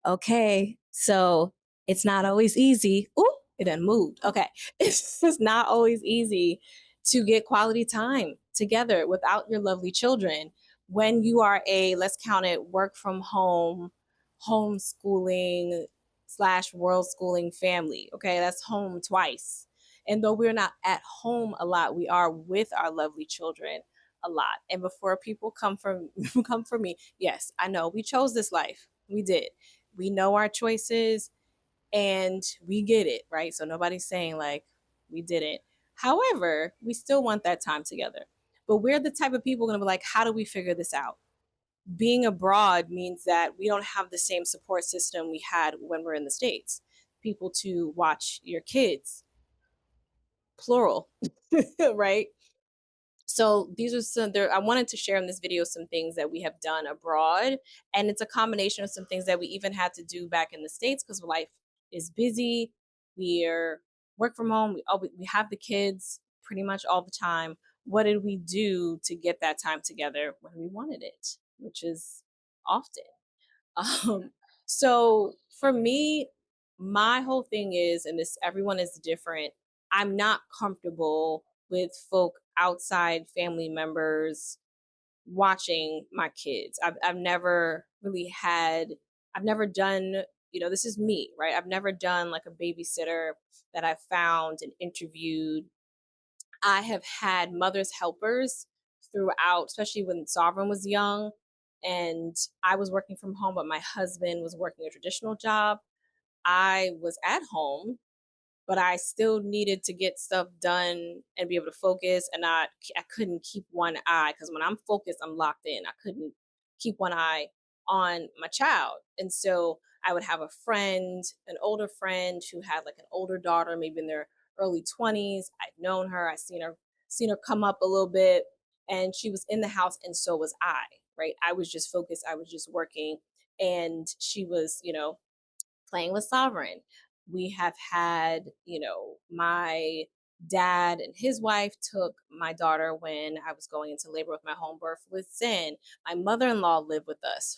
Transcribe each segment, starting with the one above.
Okay, so it's not always easy. Ooh, it done moved. Okay. It's just not always easy to get quality time together without your lovely children when you are a, let's count it, work from home, homeschooling slash world schooling family. Okay, that's home twice. And though we're not at home a lot, we are with our lovely children a lot. And before people come from come for me, yes, I know we chose this life. We did. We know our choices and we get it, right? So nobody's saying like we didn't. However, we still want that time together. But we're the type of people going to be like, how do we figure this out? Being abroad means that we don't have the same support system we had when we're in the States. People to watch your kids, plural, right? So these are some there I wanted to share in this video some things that we have done abroad, and it's a combination of some things that we even had to do back in the States because life is busy. We're work from home, we have the kids pretty much all the time. What did we do to get that time together when we wanted it, which is often. Um, so for me, my whole thing is, and this everyone is different. I'm not comfortable with folk outside family members watching my kids. I've never really had. I've never done. This is me, right? I've never done like a babysitter that I found and interviewed. I have had mother's helpers throughout, especially when Sovereign was young and I was working from home, but my husband was working a traditional job. I was at home, but I still needed to get stuff done and be able to focus. And I couldn't keep one eye because when I'm focused, I'm locked in. I couldn't keep one eye on my child. And so I would have a friend, an older friend who had like an older daughter, maybe in their early 20s. I'd known her, seen her come up a little bit, and she was in the house, and so was I, right? I was just focused, I was just working, and she was, playing with Sovereign. We have had, my dad and his wife took my daughter when I was going into labor with my home birth with Sin. My mother in law lived with us.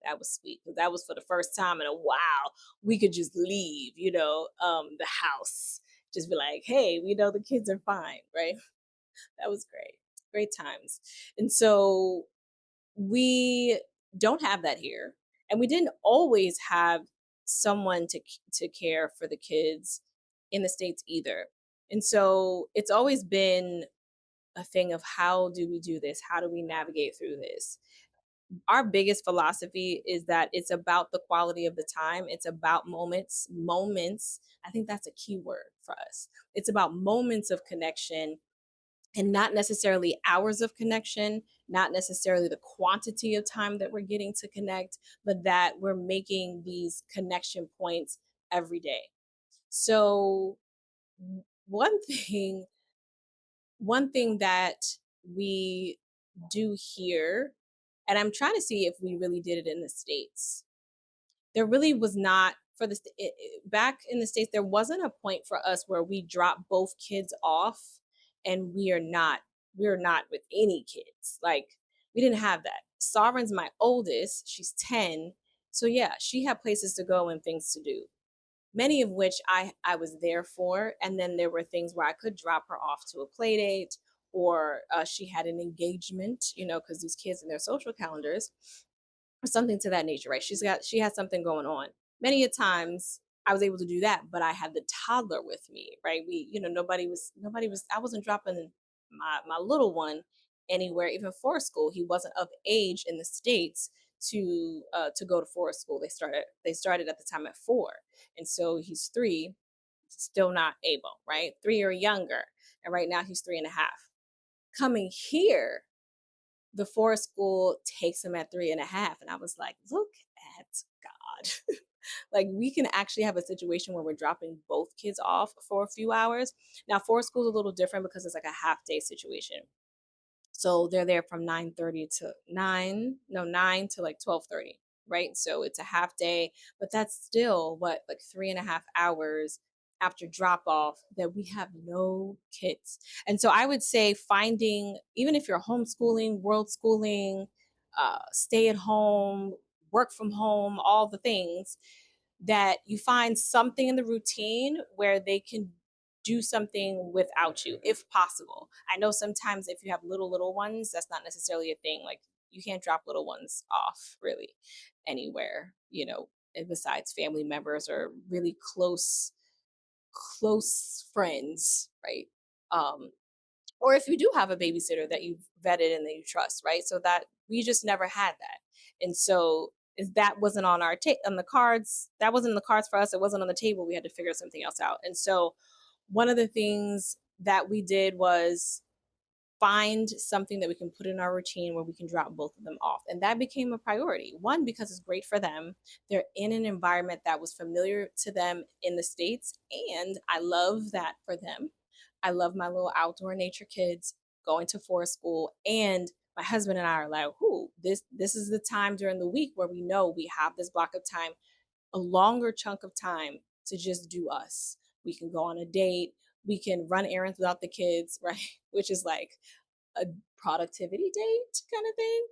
That was sweet because that was for the first time in a while. We could just leave, the house. Just be like, hey, we know the kids are fine, right? That was great. Great times. And so we don't have that here, and we didn't always have someone to care for the kids in the States either. And so it's always been a thing of how do we do this? How do we navigate through this? Our biggest philosophy is that it's about the quality of the time. It's about moments. I think that's a key word for us. It's about moments of connection and not necessarily hours of connection, not necessarily the quantity of time that we're getting to connect, but that we're making these connection points every day. So one thing one thing that we do here, and I'm trying to see if we really did it in the States. There really was not for this back in the States, there wasn't a point for us where we drop both kids off and we're not with any kids. Like we didn't have that. Sovereign's my oldest, she's 10. So yeah, she had places to go and things to do, many of which I was there for. And then there were things where I could drop her off to a play date, or she had an engagement, because these kids and their social calendars, or something to that nature, right? She has something going on. Many a times I was able to do that, but I had the toddler with me, right? Nobody was I wasn't dropping my little one anywhere, even forest school. He wasn't of age in the States to go to forest school. They started at the time at 4. And so he's 3, still not able, right? 3 or younger. And right now he's 3.5. Coming here, the forest school takes him at 3.5. And I was like, look at God. Like we can actually have a situation where we're dropping both kids off for a few hours. Now, forest school is a little different because it's like a half day situation. So they're there from 9:30 to 9, no, 9 to like 12:30, right? So it's a half day, but that's still what, like 3.5 hours after drop off that we have no kids. And so I would say finding, even if you're homeschooling, world schooling, stay at home, work from home, all the things, that you find something in the routine where they can do something without you if possible. I know sometimes if you have little ones, that's not necessarily a thing. Like you can't drop little ones off really anywhere, besides family members or really close friends, right? Um or if you do have a babysitter that you've vetted and that you trust, right? So that we just never had that. And so if that wasn't on the cards, that wasn't in the cards for us, it wasn't on the table, we had to figure something else out. And so one of the things that we did was find something that we can put in our routine where we can drop both of them off. And that became a priority. One, because it's great for them. They're in an environment that was familiar to them in the States. And I love that for them. I love my little outdoor nature kids going to forest school. And my husband and I are like, "Ooh, this is the time during the week where we know we have this block of time, a longer chunk of time to just do us. We can go on a date, we can run errands without the kids," right? Which is like a productivity date kind of thing.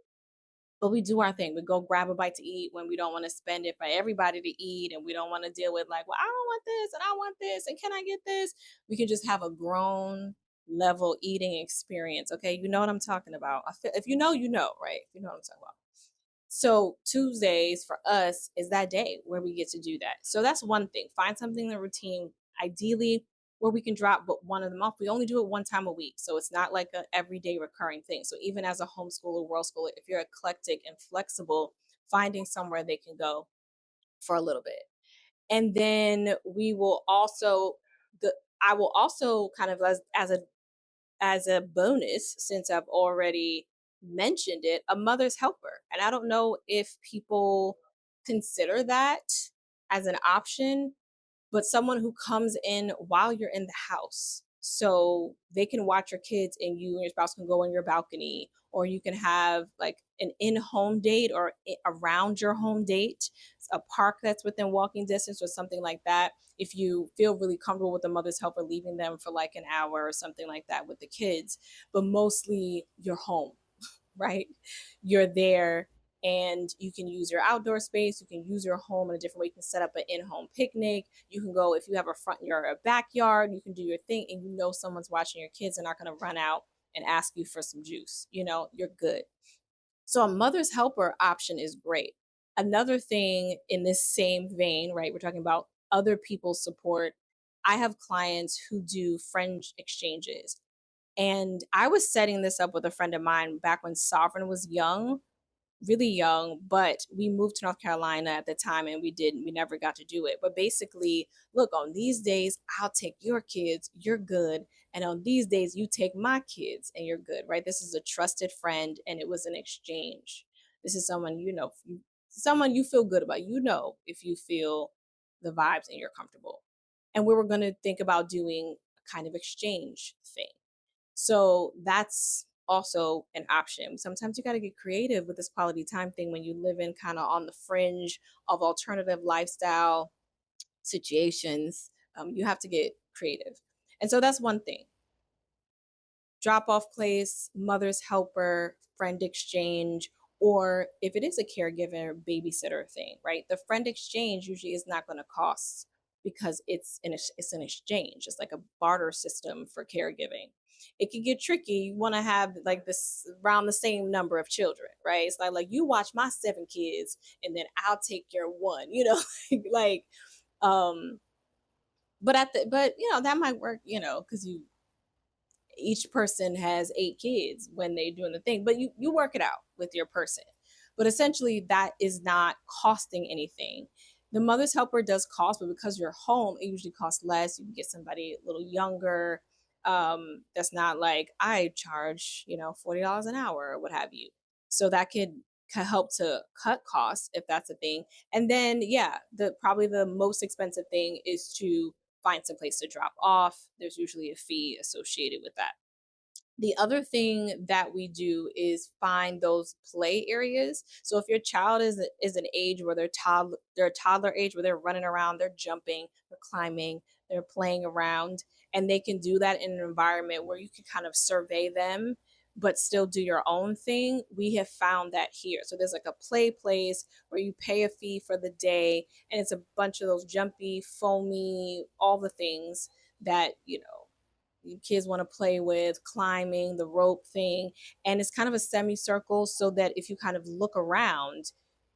But we do our thing. We go grab a bite to eat when we don't want to spend it for everybody to eat and we don't want to deal with like, well, I don't want this and I want this and can I get this? We can just have a grown level eating experience. Okay. You know what I'm talking about. If you know, you know, right? If you know what I'm talking about. So Tuesdays for us is that day where we get to do that. So that's one thing. Find something in the routine, ideally where we can drop but one of them off. We only do it one time a week. So it's not like a everyday recurring thing. So even as a homeschooler, world schooler, if you're eclectic and flexible, finding somewhere they can go for a little bit. And then we will also the I will also kind of as a bonus, since I've already mentioned it, a mother's helper. And I don't know if people consider that as an option, but someone who comes in while you're in the house. So they can watch your kids and you and your spouse can go on your balcony, or you can have like an in home date or around your home date, a park that's within walking distance or something like that. If you feel really comfortable with the mother's helper leaving them for like an hour or something like that with the kids, but mostly you're home, right? You're there and you can use your outdoor space. You can use your home in a different way. You can set up an in home picnic. You can go, if you have a front yard or a backyard, you can do your thing and you know someone's watching your kids and not going to run out and ask you for some juice. You're good. So a mother's helper option is great. Another thing in this same vein, right? We're talking about other people's support. I have clients who do friend exchanges. And I was setting this up with a friend of mine back when Sovereign was young, really young, but we moved to North Carolina at the time and we never got to do it. But basically, look, on these days, I'll take your kids, you're good. And on these days, you take my kids and you're good, right? This is a trusted friend and it was an exchange. This is someone someone you feel good about, if you feel the vibes and you're comfortable. And we were going to think about doing a kind of exchange thing. So that's also an option. Sometimes you got to get creative with this quality time thing when you live in kind of on the fringe of alternative lifestyle situations. You have to get creative. And so that's one thing. Drop off place, mother's helper, friend exchange, or if it is a caregiver babysitter thing, right? The friend exchange usually is not going to cost because it's an exchange. It's like a barter system for caregiving. It can get tricky. You want to have like this around the same number of children, right? It's like you watch my 7 kids and then I'll take your one, like um but that might work, because each person has 8 kids when they're doing the thing, but you work it out with your person. But essentially that is not costing anything. The mother's helper does cost, but because you're home it usually costs less. You can get somebody a little younger. That's not like I charge $40 an hour or what have you. So that could help to cut costs if that's a thing. And then yeah, the probably the most expensive thing is to find some place to drop off. There's usually a fee associated with that. The other thing that we do is find those play areas. So if your child is an age where they're a toddler age where they're running around, they're jumping, they're climbing, they're playing around, and they can do that in an environment where you can kind of survey them, but still do your own thing. We have found that here. So there's like a play place where you pay a fee for the day, and it's a bunch of those jumpy, foamy, all the things that, kids want to play with, climbing, the rope thing. And it's kind of a semicircle so that if you kind of look around,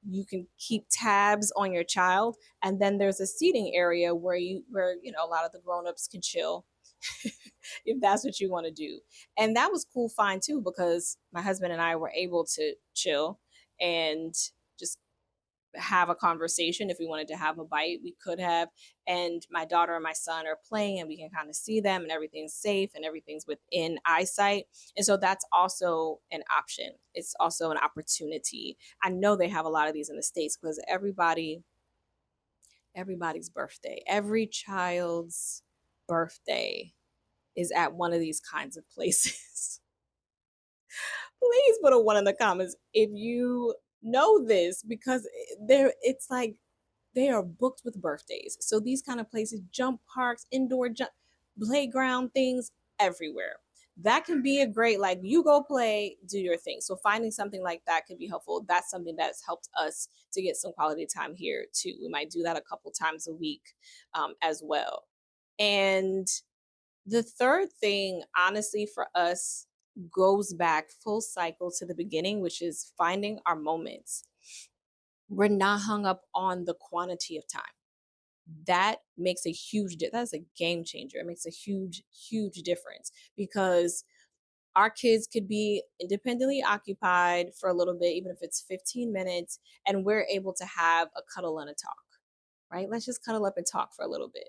you can keep tabs on your child. And then there's a seating area where a lot of the grown-ups can chill if that's what you want to do. And that was cool, fine too, because my husband and I were able to chill and just have a conversation. If we wanted to have a bite, we could have. And my daughter and my son are playing, and we can kind of see them, and everything's safe and everything's within eyesight. And so that's also an option. It's also an opportunity. I know they have a lot of these in the States because everybody's birthday, every child's birthday is at one of these kinds of places. Please put a one in the comments if you know this, because it's like they are booked with birthdays. So these kind of places, jump parks, indoor jump playground things everywhere. That can be a great, like, you go play, do your thing. So finding something like that could be helpful. That's something that's helped us to get some quality time here too. We might do that a couple times a week, as well. And the third thing, honestly, for us goes back full cycle to the beginning, which is finding our moments. We're not hung up on the quantity of time. That makes a that's a game changer. It makes a huge difference, because our kids could be independently occupied for a little bit, even if it's 15 minutes, and we're able to have a cuddle and a talk, right? Let's just cuddle up and talk for a little bit.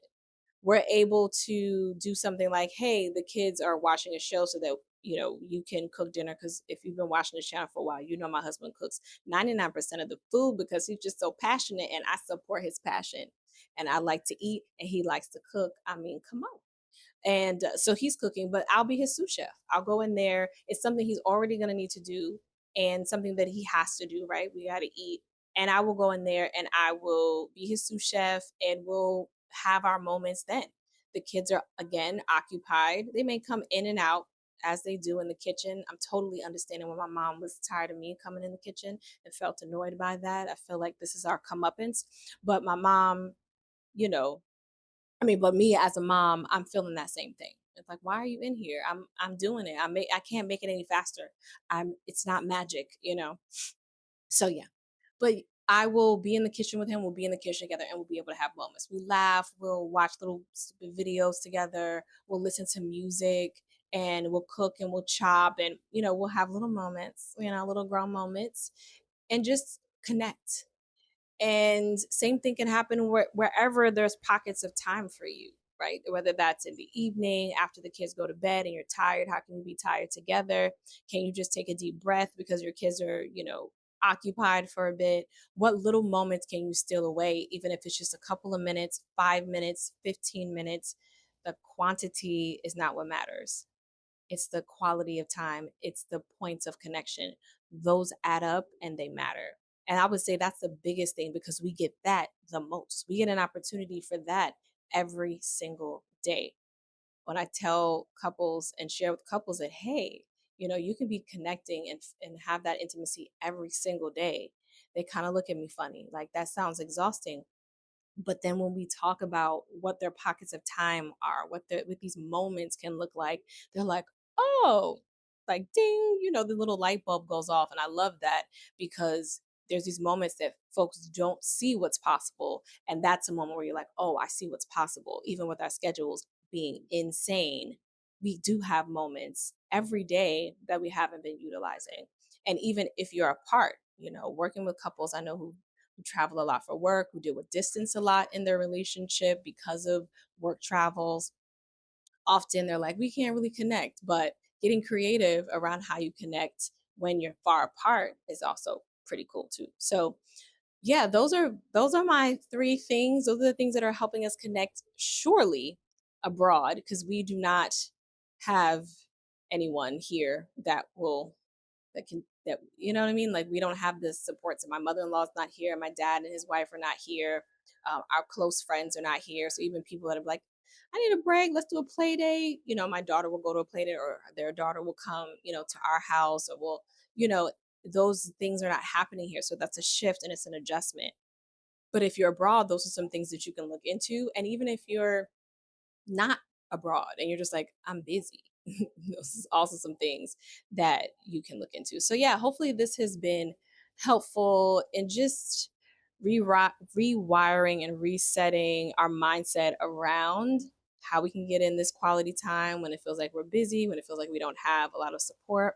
We're able to do something like, hey, the kids are watching a show so that you can cook dinner, because if you've been watching the channel for a while, my husband cooks 99% of the food because he's just so passionate, and I support his passion. And I like to eat and he likes to cook. I mean, come on. And so he's cooking, but I'll be his sous chef. I'll go in there. It's something he's already going to need to do, and something that he has to do, right? We got to eat. And I will go in there and I will be his sous chef, and we'll have our moments then. The kids are, again, occupied. They may come in and out as they do in the kitchen. I'm totally understanding when my mom was tired of me coming in the kitchen and felt annoyed by that. I feel like this is our comeuppance. But my mom, you know, but me as a mom, I'm feeling that same thing. It's like, why are you in here? I'm doing it. I can't make it any faster. It's not magic. So yeah. But I will be in the kitchen with him. We'll be in the kitchen together, and we'll be able to have moments. We laugh, we'll watch little stupid videos together, we'll listen to music, and we'll cook and we'll chop, and we'll have little moments, little grown moments, and just connect. And same thing can happen wherever there's pockets of time for you, right? Whether that's in the evening after the kids go to bed and you're tired, how can you be tired together? Can you just take a deep breath because your kids are, occupied for a bit? What little moments can you steal away, even if it's just a couple of minutes, 5 minutes, 15 minutes? The quantity is not what matters. It's the quality of time, it's the points of connection. Those add up and they matter. And I would say that's the biggest thing, because we get that the most. We get an opportunity for that every single day. When I tell couples and share with couples that, hey, you can be connecting and have that intimacy every single day, they kind of look at me funny. Like, that sounds exhausting. But then when we talk about what their pockets of time are, what these moments can look like, they're like, oh, like ding, the little light bulb goes off. And I love that, because there's these moments that folks don't see what's possible. And that's a moment where you're like, oh, I see what's possible. Even with our schedules being insane, we do have moments every day that we haven't been utilizing. And even if you're apart, working with couples, I know who travel a lot for work, who deal with distance a lot in their relationship because of work travels. Often they're like, we can't really connect, but getting creative around how you connect when you're far apart is also pretty cool too. So yeah, those are my three things. Those are the things that are helping us connect, surely, abroad, because we do not have anyone here that you know what I mean? Like, we don't have the support. So my mother-in-law's not here, my dad and his wife are not here, our close friends are not here. So even people that are like, I need a break. Let's do a play date. My daughter will go to a play date, or their daughter will come, to our house, or you know, those things are not happening here. So that's a shift and it's an adjustment. But if you're abroad, those are some things that you can look into. And even if you're not abroad and you're just like, I'm busy. This is also some things that you can look into. So yeah, hopefully this has been helpful in just rewiring and resetting our mindset around how we can get in this quality time when it feels like we're busy, when it feels like we don't have a lot of support.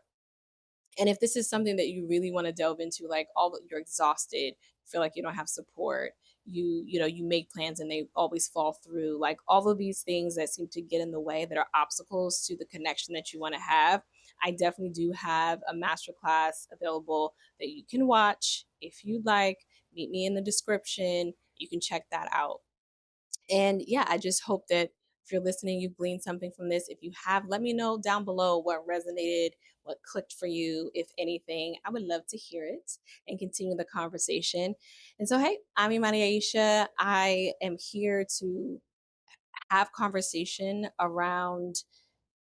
And if this is something that you really want to delve into, like you're exhausted, feel like you don't have support, you make plans and they always fall through, like all of these things that seem to get in the way that are obstacles to the connection that you want to have. I definitely do have a masterclass available that you can watch if you'd like. Meet me in the description. You can check that out. And yeah, I just hope that if you're listening, you've gleaned something from this. If you have, let me know down below what resonated, what clicked for you, if anything. I would love to hear it and continue the conversation. And so, hey, I'm Imani Aisha. I am here to have conversation around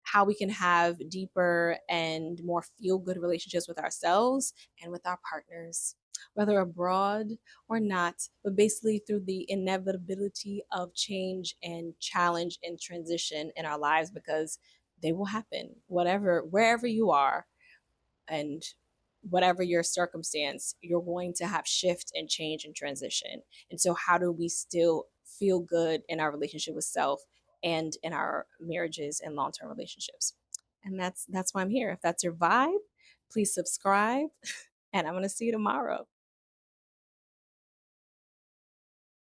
how we can have deeper and more feel good relationships with ourselves and with our partners, whether abroad or not, but basically through the inevitability of change and challenge and transition in our lives, because they will happen, wherever you are, and whatever your circumstance, you're going to have shift and change and transition. And so, how do we still feel good in our relationship with self and in our marriages and long term relationships? And that's why I'm here. If that's your vibe, please subscribe, and I'm going to see you tomorrow.